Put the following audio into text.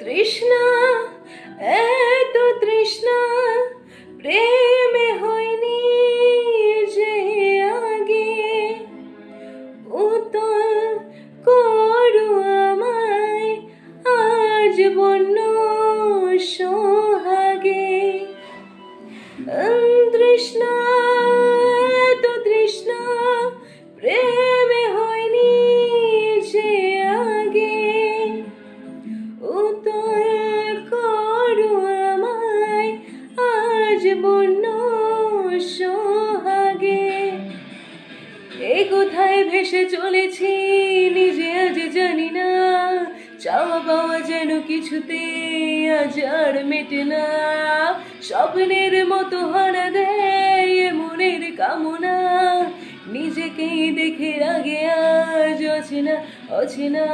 তৃষ্ণা এত তৃষ্ণা প্রেমে হয়নি যে আগে উতল করু আমায় আজ বন্য সোহাগে তৃষ্ণা এত তৃষ্ণা প্রেমে হয়নি যে আগে উতল করু আমায় আজ বন্য সোহাগে এ কোথায় ভেসে চলেছি নিজে আজ জানি না চাওয়া পাওয়া যেন কিছুতে আজ আর মেটে না স্বপ্নের মতো হানা দেয় এ মনের কামনা নিজেকেই দেখে আগে আজ অচেনা অচেনা